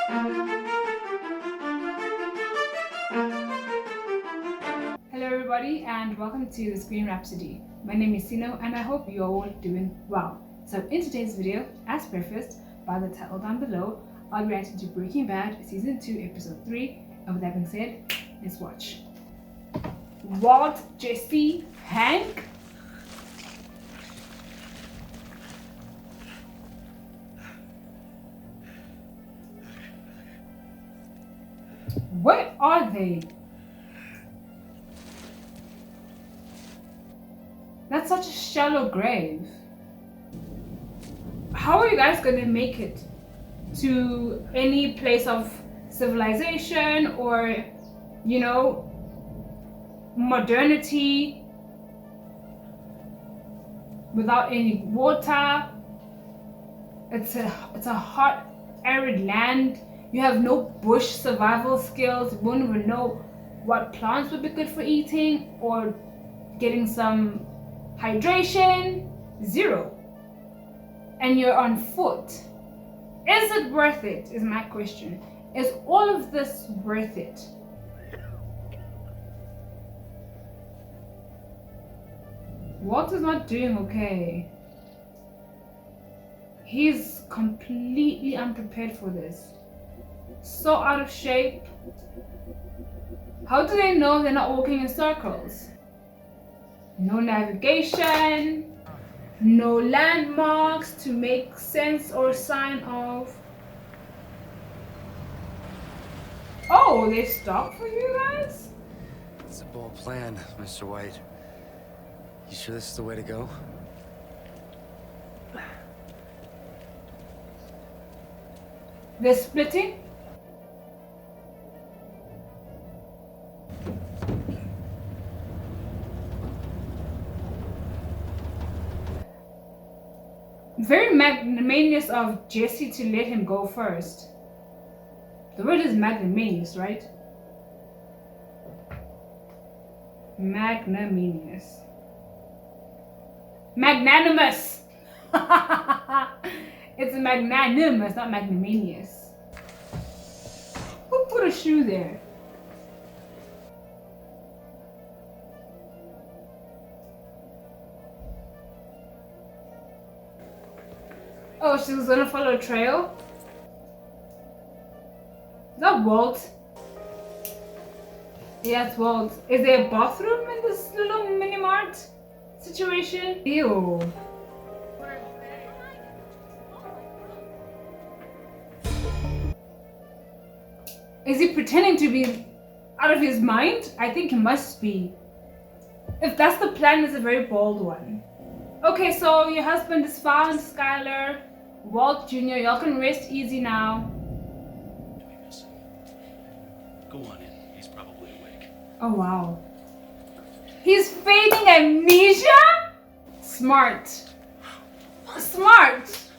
Hello everybody and welcome to the Screen Rhapsody. My name is Sino and I hope you're all doing well. So in today's video, as prefaced by the title down below, I'll be reacting to Breaking Bad Season 2 Episode 3, and with that being said, let's watch. Walt, Jesse, Hank? Where are they? That's such a shallow grave. How are you guys gonna make it to any place of civilization or, you know, modernity without any water? It's a hot, arid land. You have no bush survival skills. You won't even know what plants would be good for eating or getting some hydration. Zero. And you're on foot. Is it worth it? Is my question. Is all of this worth it? Walt is not doing okay. He's completely unprepared for this. So out of shape. How do they know they're not walking in circles? No navigation, no landmarks to make sense or sign of. Oh, they stopped for you guys? It's a bold plan, Mr. White. You sure this is the way to go? They're splitting? Very magnanimous of Jesse to let him go first. The word is magnanimous, right? Magnanimous. Magnanimous! It's magnanimous, not magnanimous. Who put a shoe there? Oh, she was gonna follow a trail? Is that Walt? Yeah, it's Walt. Is there a bathroom in this little mini mart situation? Ew. Is he pretending to be out of his mind? I think he must be. If that's the plan, it's a very bold one. Okay, so your husband is found, Skylar. Walt Jr., y'all can rest easy now. Go on in. He's probably awake. Oh, wow. He's feigning amnesia? Smart. Smart.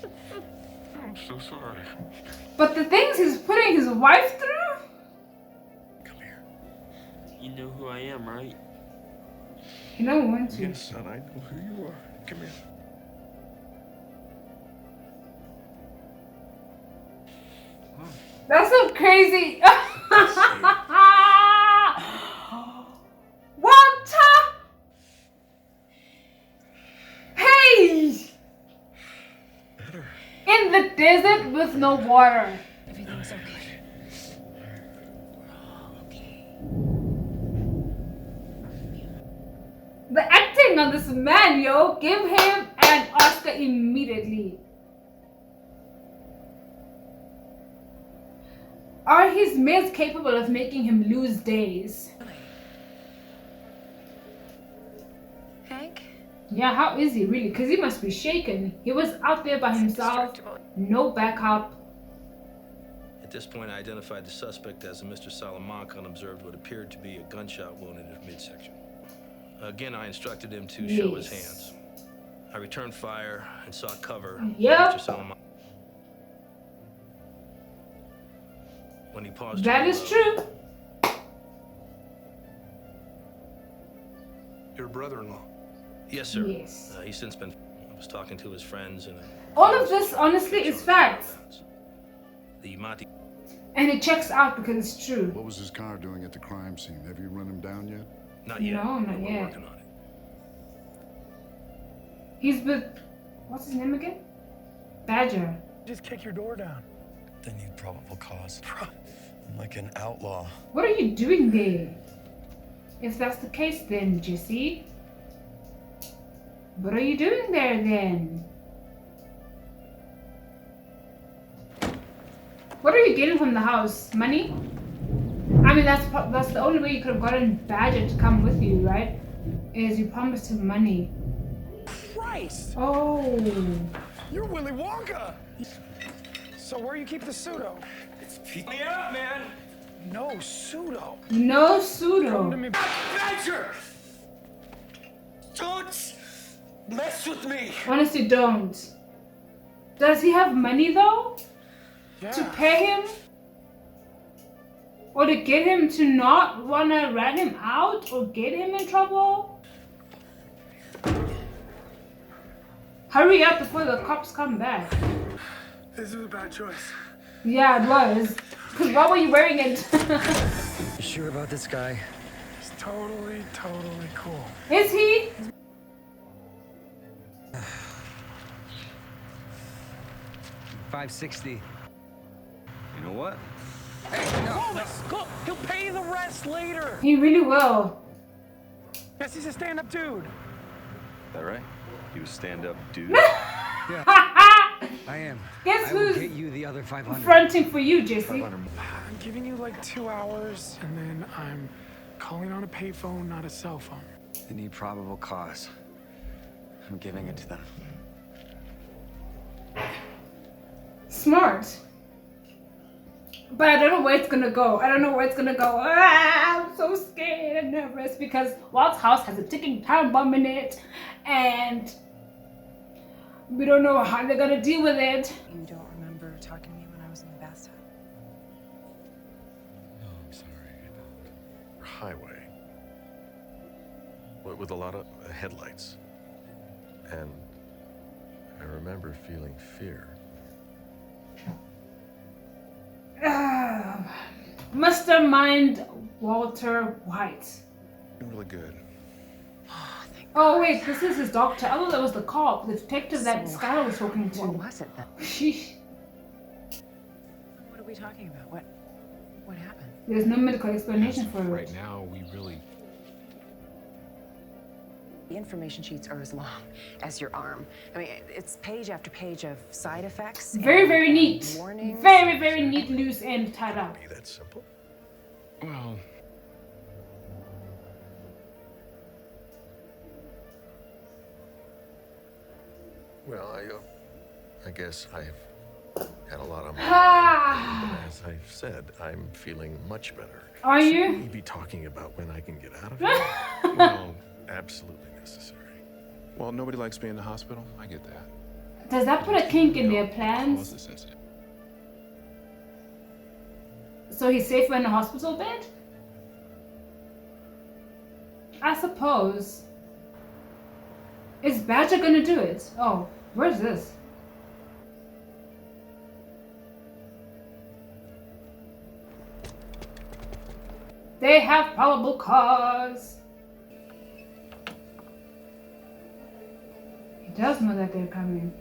I'm so sorry. But the things he's putting his wife through? Come here. You know who I am, right? You don't want to. Yes, son, I know who you are. Come here. That's so crazy. Walter! Hey! Better. In the desert with no water. Everything's okay. The acting on this man, yo. Give him an Oscar immediately. Are his meds capable of making him lose days? Hank? Yeah, how is he really? Because he must be shaken. He was out there by himself, no backup. At this point, I identified the suspect as a Mr. Salamanca and observed what appeared to be a gunshot wound in his midsection. Again, I instructed him to show his hands. I returned fire and sought cover from Mr. Salamanca. When he paused, that is true. Your brother-in-law? Yes, sir. Yes. He's since been. I was talking to his friends and. All of this, honestly, is facts. the Monte. And it checks out because it's true. What was his car doing at the crime scene? Have you run him down yet? Not yet. No, not but we're yet. working on it. He's with, what's his name again? Badger. Just kick your door down. They need probable cause. I'm like an outlaw. What are you doing there? If that's the case then, Jesse. What are you doing there then? What are you getting from the house? Money? I mean, that's the only way you could have gotten Badger to come with you, right? Is you promised him money. Christ! Oh. You're Willy Wonka! So where you keep the pseudo? Pick me up, man. No pseudo. No Come to pseudo. me. Badger! Don't mess with me. Honestly, don't. Does he have money though? Yeah. To pay him? Or to get him to not wanna rat him out or get him in trouble? Hurry up before the cops come back. This is a bad choice. Yeah, it was. Because why were you wearing it? You sure about this guy? It's totally cool. Is he? $560. You know what? Go. He'll pay you the rest later. He really will. Yes, he's a stand-up dude. That right? You stand-up dude. I am. Guess I will who's get you the other 500. fronting for you, Jesse? I'm giving you like 2 hours, and then I'm calling on a payphone, not a cell phone. They need probable cause. I'm giving it to them. Smart. But I don't know where it's gonna go. I don't know where it's gonna go. I'm so scared and nervous because Walt's house has a ticking time bomb in it, and we don't know how they're gonna deal with it. You don't remember talking to me when I was in the bathtub? No, I'm sorry. Highway. With a lot of headlights. And I remember feeling fear. Mastermind Walter White. Really good. Oh wait, this is his doctor. I thought that was the cop, the detective that So, Skylar was talking to. What was it then? Sheesh. What are we talking about? What happened? There's no medical explanation for Right it. now, we really... The information sheets are as long as your arm. I mean, it's page after page of side effects. Very, and- very and neat. Warnings. Very, very neat, loose end tied up. Be that simple. Well... Well, I guess I've had a lot on my Ah, As I've said, I'm feeling much better. are Should you? we be talking about when I can get out of here? Well, Absolutely necessary. well, nobody likes being in the hospital. I get that. Does that put a kink in their Cause plans? is sensitive. So he's safer in a hospital bed? I suppose. Is Badger gonna do it? Oh, where's this? They have probable cause. He does know that they're coming.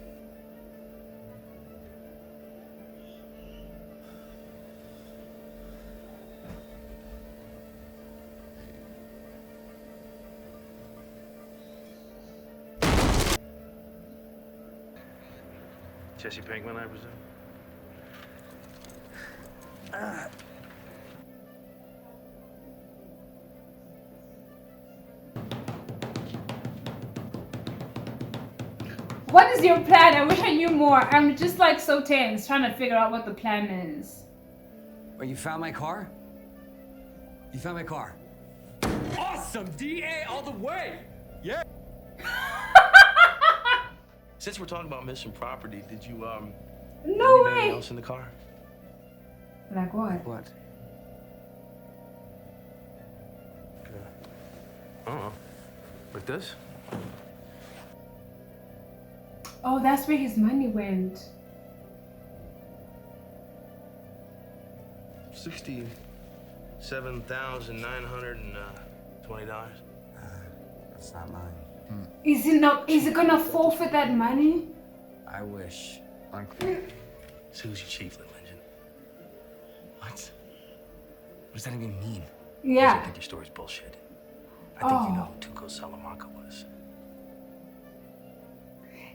Jesse Pinkman, I presume? What is your plan? I wish I knew more. I'm just like so tense trying to figure out what the plan is. Wait, you found my car? You found my car? Awesome, DA all the way. Yeah. Since we're talking about missing property, did you No leave anything way. else in the car? Like what? What? Like this? Oh, that's where his money went. $67,920. That's not mine. Is he gonna forfeit that money? I wish. Susie Chieflin, legend. What? What does that even mean? I Yeah. think your story's bullshit. I think you know who Tuco Salamanca was.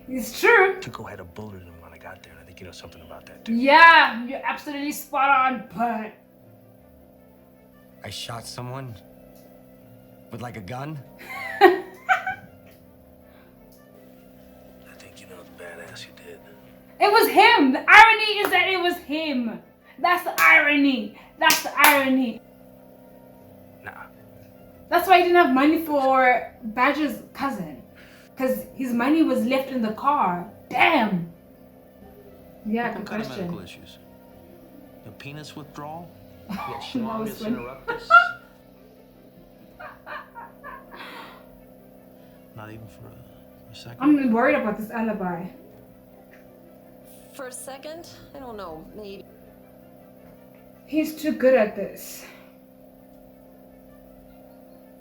It's true. Tuco had a bullet in him when I got there, and I think you know something about that too. Yeah, you're absolutely spot on, but I shot someone? With like a gun? I think you know the badass you did. it was him. The irony is that it was him. That's the irony. That's the irony. Nah. That's why he didn't have money for Badger's cousin. Because his money was left in the car. Damn. Yeah, good What kind of medical question. issues? A penis withdrawal? That was Schwammus funny. interruptus? Not even for a second? I'm worried about this alibi. For a second, I don't know, maybe. He's too good at this.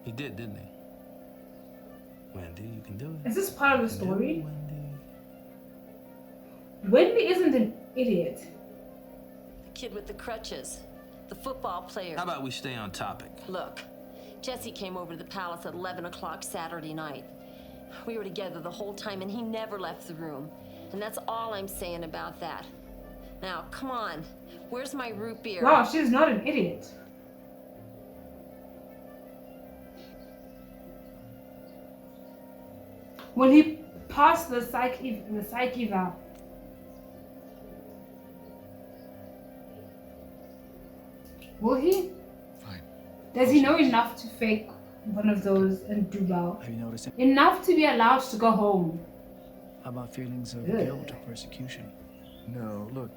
He did, didn't he? Wendy, you can do it. Is this part of the You can do it, story? Wendy. Wendy isn't an idiot. The kid with the crutches, the football player. How about we stay on topic? Look, Jesse came over to the palace at 11 o'clock Saturday night. We were together the whole time and he never left the room. And that's all I'm saying about that. Now, come on. Where's my root beer? Wow, she's not an idiot. Will he pass the psych eval? Will he? Fine. Does he know enough to fake one of those and do well? Have you noticed Enough to be allowed to go home. about feelings of Ugh. guilt or persecution? No, look,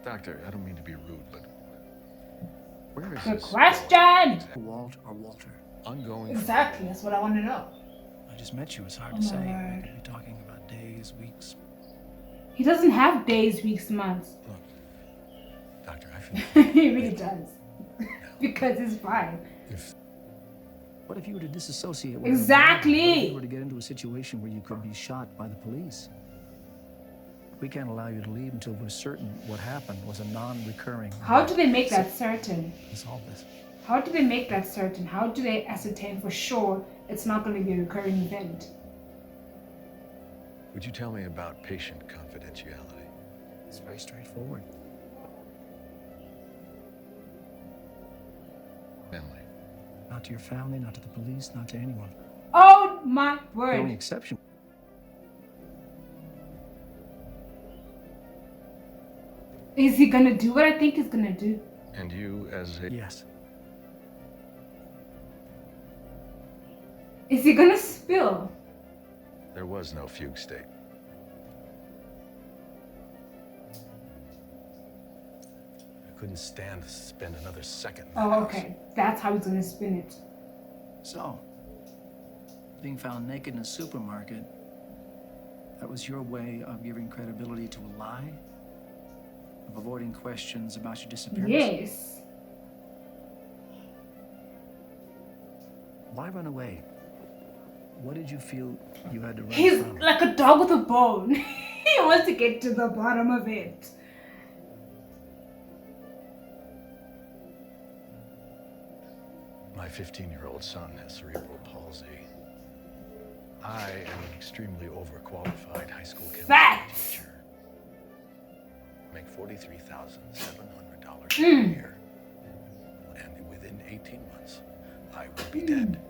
Doctor, I don't mean to be rude, but where is Good this question! Walt or Walter? ongoing? Exactly, that's what I want to know. I just met you. It's hard Oh to my say. word. We could be talking about days, weeks. He doesn't have days, weeks, months. Look, Doctor, I feel He really does. Because he's fine. if What if you were to disassociate with Exactly. What if you were to get into a situation where you could be shot by the police? We can't allow you to leave until we're certain what happened was a non-recurring. How do they make that certain? Solve this. How do they make that certain? How do they ascertain for sure it's not going to be a recurring event? would you tell me about patient confidentiality? It's very straightforward. Emily, Not to your family, not to the police, not to anyone. Oh my The only word. exception. Is he going to do what I think he's going to do? and you as a Yes. Is he going to spill? there was no fugue state. I couldn't stand to spend another second in that Oh, house. okay. That's how he's going to spin it. So, being found naked in a supermarket, that was your way of giving credibility to a lie? Of avoiding questions about your disappearance? Yes. Why run away? What did you feel you had to run He's from? like a dog with a bone. He wants to get to the bottom of it. My 15-year-old son has cerebral palsy. I am an extremely overqualified high school chemistry Facts. teacher. Make $43,700 a Mm. year. And within 18 months, I will be dead.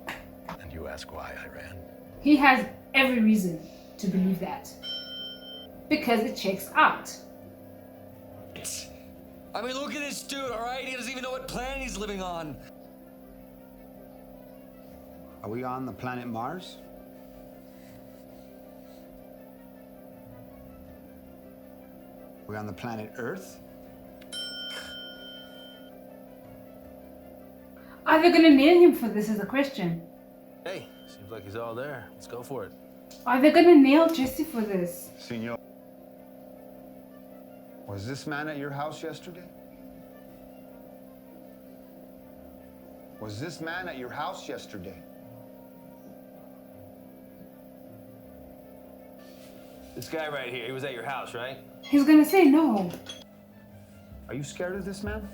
And you ask why I ran? He has every reason to believe that. Because it checks out. I mean, look at this dude, all right? He doesn't even know what planet he's living on. Are we on the planet Mars? Are we on the planet Earth? Are they gonna nail him for this is a question. Hey, seems like he's all there. Let's go for it. Are they gonna nail Jesse for this? Senor. Was this man at your house yesterday? Was this man at your house yesterday? This guy right here, he was at your house, right? He's gonna say no. Are you scared of this man?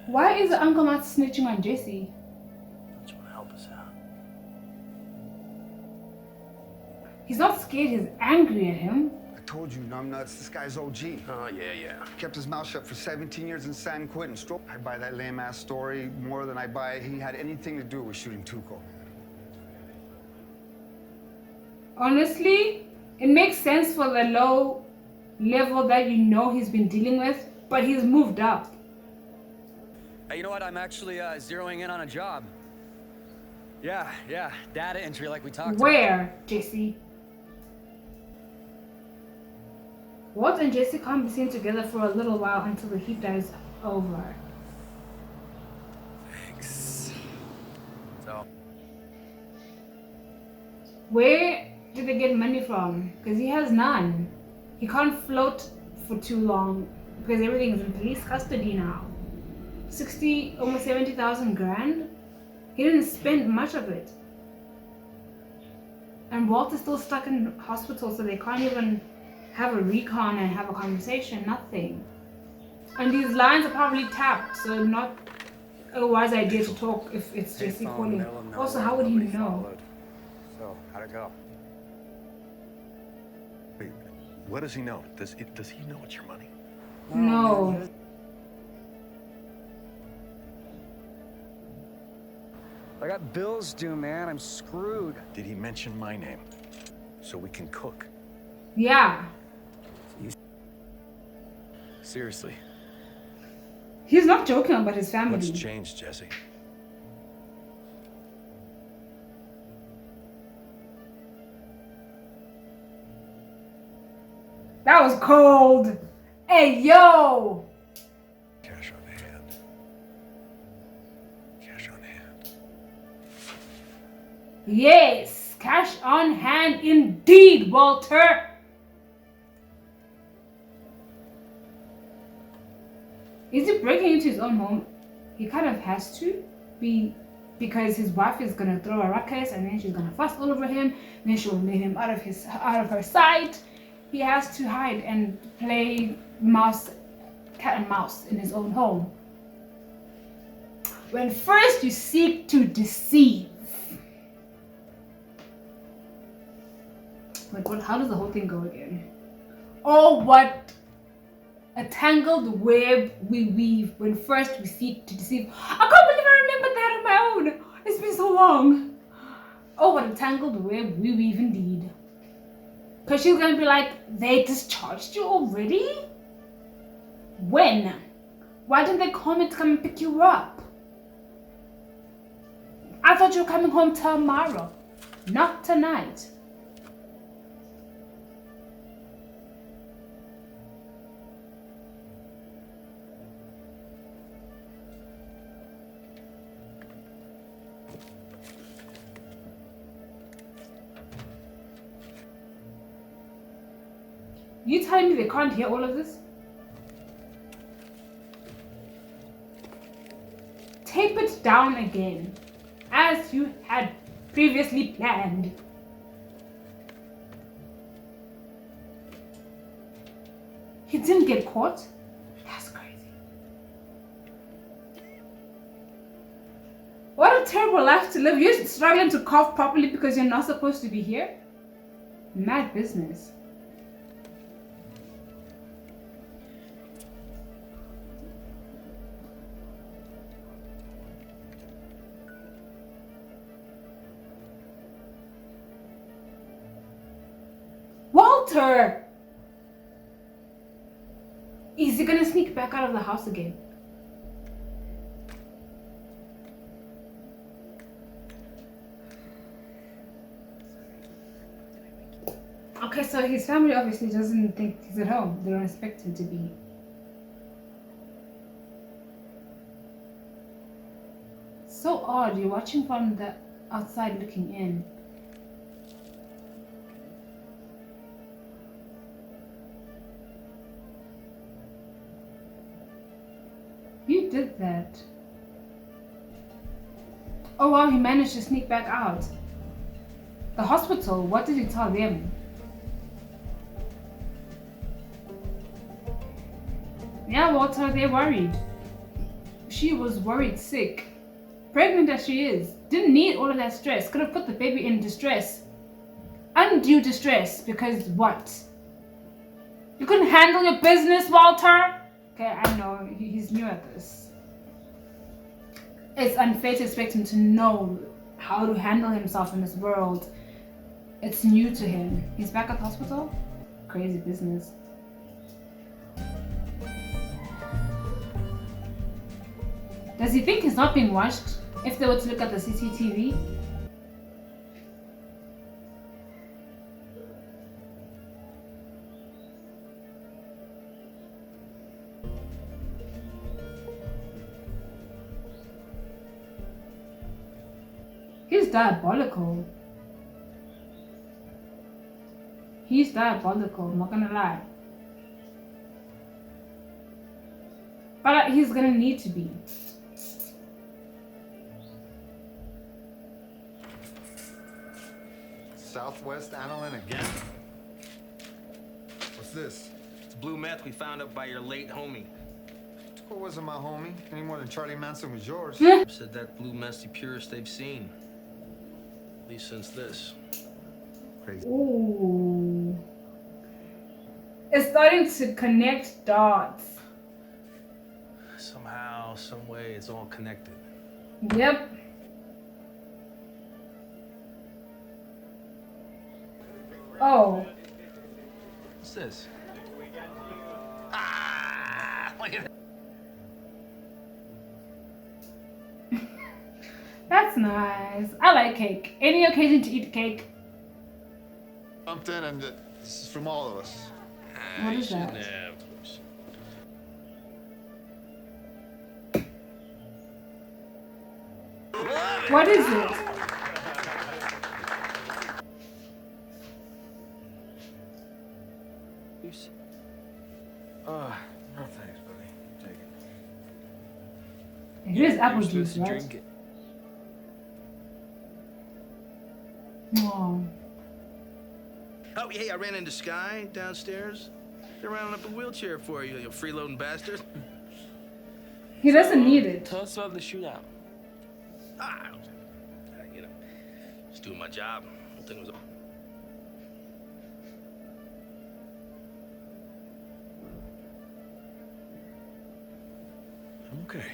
Why is Uncle not snitching on Jesse? Don't you want to help us out? He's not scared, he's angry at him. I told you, numbnuts, this guy's OG. Oh, yeah. Kept his mouth shut for 17 years in San Quentin. I buy that lame-ass story more than I buy he had anything to do with shooting Tuco. Honestly, it makes sense for the low level that you know he's been dealing with, but he's moved up. Hey, you know what? I'm actually zeroing in on a job. Yeah, data entry like we talked about. Where, Jesse? Walt and Jesse can't be seen together for a little while until the heat dies over. Thanks. So, Where did they get money from? Because he has none. He can't float for too long because everything is in police custody now. 60, almost 70,000 grand. He didn't spend much of it. And Walt is still stuck in hospital, so they can't even have a recon and have a conversation, nothing. And these lines are probably tapped, so not a wise idea to talk if it's Jesse calling. Also, how would he know? So, how'd it go? Wait, what does he know? Does he know it's your money? No. I got bills due, man. I'm screwed. Did he mention my name? So we can cook. Yeah. Seriously. He's not joking about his family. What's changed, Jesse? That was cold. Hey, yo. Cash on hand. Cash on hand. Yes, cash on hand indeed, Walter. Is he breaking into his own home? He kind of has to be, because his wife is gonna throw a ruckus and then she's gonna fuss all over him, and then she'll leave him out of her sight. He has to hide and play cat and mouse in his own home. When first you seek to deceive. Wait, how does the whole thing go again? Oh, what a tangled web we weave when first we seek to deceive. I can't believe I remembered that on my own. It's been so long. Oh, what a tangled web we weave indeed. Because she's going to be like, they discharged you already? When? Why didn't they call me to come and pick you up? I thought you were coming home tomorrow, not tonight. You telling me they can't hear all of this? Tape it down again, as you had previously planned. He didn't get caught? That's crazy. What a terrible life to live. You're struggling to cough properly because you're not supposed to be here? Mad business. Walter! Is he gonna sneak back out of the house again? Okay, so his family obviously doesn't think he's at home. They don't expect him to be. So odd, you're watching from the outside looking in. You he did that. Oh wow, he managed to sneak back out. The hospital, what did he tell them? Yeah, Walter, they're worried. She was worried sick. Pregnant as she is. Didn't need all of that stress. Could have put the baby in distress. Undue distress, because what? You couldn't handle your business, Walter? Okay, I know, he's new at this. It's unfair to expect him to know how to handle himself in this world. It's new to him. He's back at the hospital? Crazy business. Does he think he's not being watched if they were to look at the CCTV? He's diabolical. He's diabolical, I'm not gonna lie. But he's gonna need to be. Southwest aniline again? What's this? It's blue meth we found up by your late homie. What wasn't my homie? Any more than Charlie Manson was yours. Said that blue meth's the purest they've seen. At least since this. Crazy. Ooh. It's starting to connect dots. Somehow, some way, it's all connected. Yep. Oh. What's this? Look at that. That's nice. I like cake. Any occasion to eat cake. Something, and this is from all of us. What is that? What is it? No thanks, buddy. Take it. It is apple juice, right? Drink it. Oh. Oh, hey, I ran into Sky downstairs. They're rounding up a wheelchair for you, you freeloading bastard. He doesn't need it. Tell us about the shootout. You know, just doing my job. Whole thing was. I'm okay.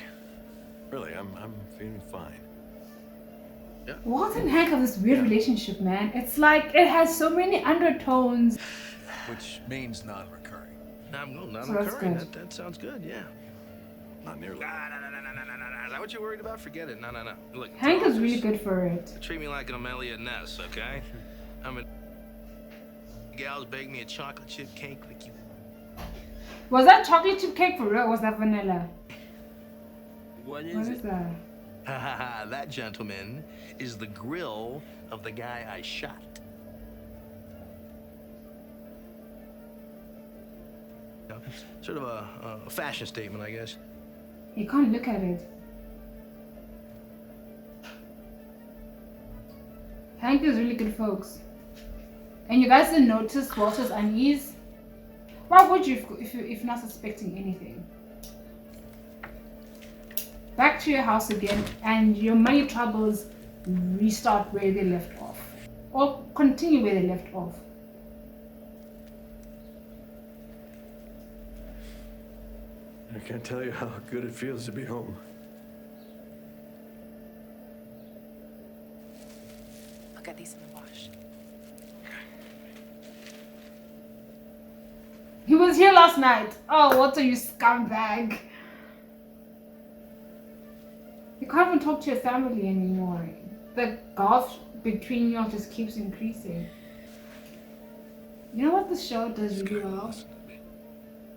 Really, I'm feeling fine. Yeah. Walt and Hank have this weird relationship, man. It's like it has so many undertones. Which means non-recurring. Not So that's recurring. good. That sounds good, yeah. Not nearly. No. Is that what you're worried about? Forget it. No. Look, Hank is really good for it. treat me like an Amelia Ness, okay? I'm a gals bake me a chocolate chip cake like you. Was that chocolate chip cake for real or was that vanilla? What What is that? That gentleman is the grill of the guy I shot. Sort of a fashion statement, I guess. You can't look at it. Hank is really good, folks. And you guys didn't notice Walter's unease? Why would you if you're not suspecting anything? Back to your house again, and your money troubles restart where they left off. Or continue where they left off. I can't tell you how good it feels to be home. I'll get these in the wash. He was here last night. Oh, Walter, you scumbag. You can't even talk to your family anymore. The gulf between you all just keeps increasing. You know what the show does really well?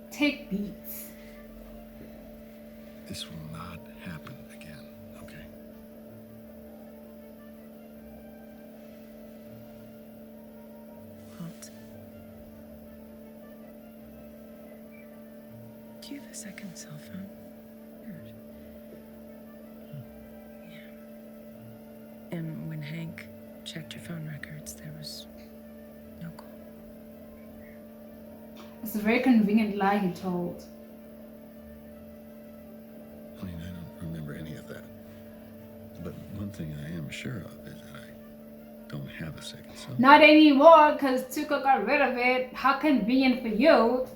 Take beats. This will not happen again, okay? Walt. Do you have a second cell phone? Weird. It's a very convenient lie he told. I mean, I don't remember any of that. But one thing I am sure of is that I don't have a second son. Not anymore, because Tuco got rid of it. How convenient for you.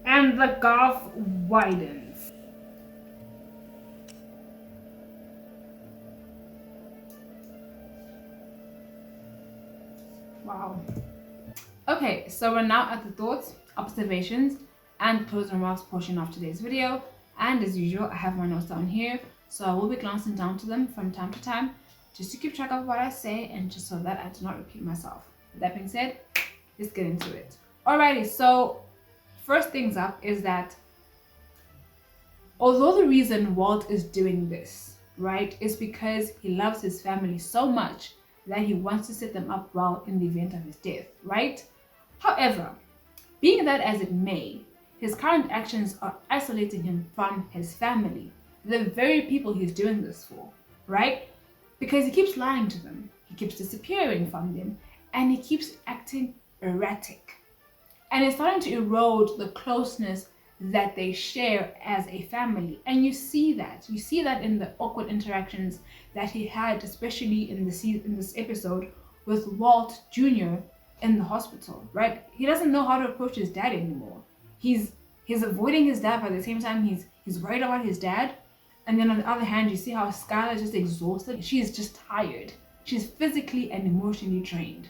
And the gulf widens. Wow. Okay, so we're now at the thoughts, observations, and closing remarks portion of today's video. And as usual, I have my notes down here, so I will be glancing down to them from time to time, just to keep track of what I say and just so that I do not repeat myself. With that being said, let's get into it. Alrighty, so first things up is that although the reason Walt is doing this, right, is because he loves his family so much that he wants to set them up well in the event of his death, right? However, being that as it may, his current actions are isolating him from his family, the very people he's doing this for, right? Because he keeps lying to them, he keeps disappearing from them, and he keeps acting erratic. And it's starting to erode the closeness that they share as a family. And you see that in the awkward interactions that he had, especially in this episode with Walt Jr. in the hospital, right? He doesn't know how to approach his dad anymore. He's avoiding his dad, but at the same time he's worried about his dad. And then on the other hand, you see how Skylar's just exhausted. She is just tired. She's physically and emotionally drained.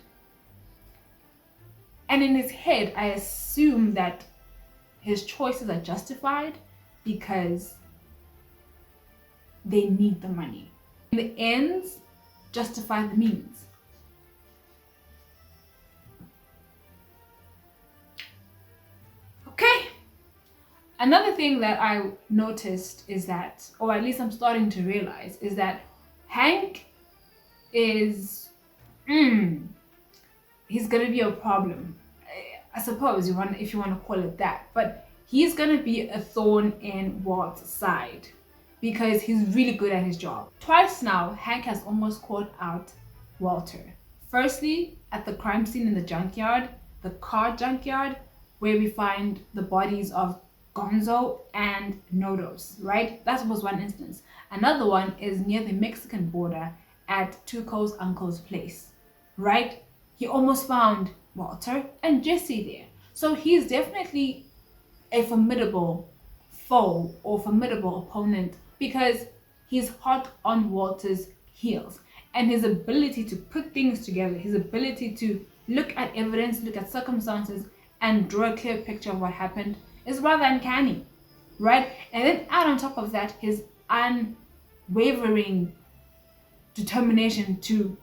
And in his head, I assume that his choices are justified because they need the money. The ends justify the means. Okay. Another thing that I noticed is that, or at least I'm starting to realize, is that Hank is, he's gonna be a problem. I suppose if you want to call it that, but he's gonna be a thorn in Walt's side because he's really good at his job. Twice now, Hank has almost caught out Walter. Firstly, at the crime scene in the junkyard, the car junkyard, where we find the bodies of Gonzo and Nodos, right? That was one instance. Another one is near the Mexican border at Tuco's uncle's place, right? He almost found Walter and Jesse there. So he's definitely a formidable foe or formidable opponent because he's hot on Walter's heels. And his ability to put things together, his ability to look at evidence, look at circumstances, and draw a clear picture of what happened is rather uncanny, right? And then add on top of that his unwavering determination to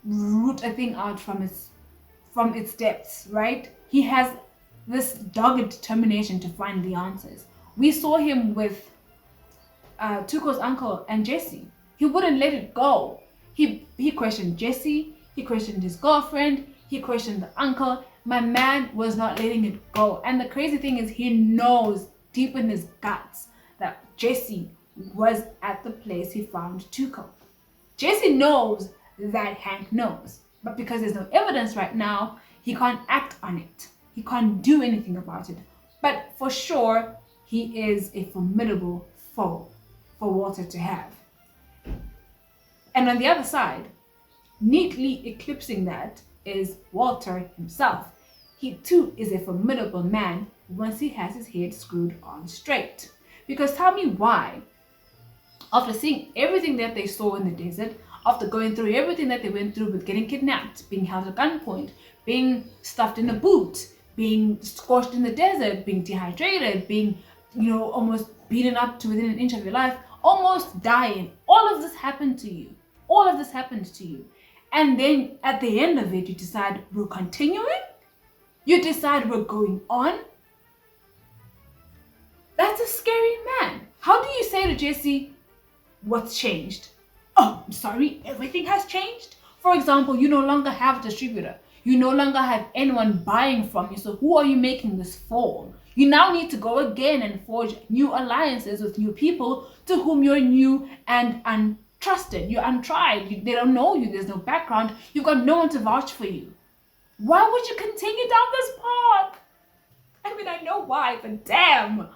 root a thing out from its depths, right? He has this dogged determination to find the answers. We saw him with Tuco's uncle and Jesse. He wouldn't let it go. He questioned Jesse, he questioned his girlfriend, he questioned the uncle. My man was not letting it go. And the crazy thing is he knows deep in his guts that Jesse was at the place he found Tuco. Jesse knows that Hank knows. But because there's no evidence right now, he can't act on it. He can't do anything about it. But for sure, he is a formidable foe for Walter to have. And on the other side, neatly eclipsing that is Walter himself. He too is a formidable man once he has his head screwed on straight. Because tell me why, after seeing everything that they saw in the desert, after going through everything that they went through with getting kidnapped, being held at gunpoint, being stuffed in a boot, being scorched in the desert, being dehydrated, being, almost beaten up to within an inch of your life, almost dying. All of this happened to you. All of this happened to you. And then at the end of it, you decide we're continuing? You decide we're going on? That's a scary man. How do you say to Jesse, what's changed? Oh, I'm sorry, everything has changed? For example, you no longer have a distributor. You no longer have anyone buying from you. So who are you making this for? You now need to go again and forge new alliances with new people to whom you're new and trusted, you're untried, they don't know you, there's no background, you've got no one to vouch for you. Why would you continue down this path? I mean, I know why, but damn.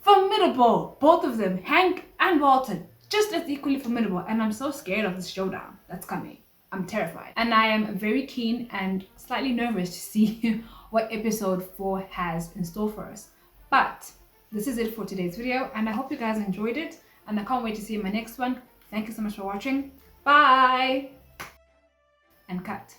Formidable, both of them, Hank and Walter, just as equally formidable, and I'm so scared of this showdown that's coming. I'm terrified. And I am very keen and slightly nervous to see what episode 4 has in store for us. But this is it for today's video, and I hope you guys enjoyed it, and I can't wait to see you in my next one. Thank you so much for watching. Bye! And cut.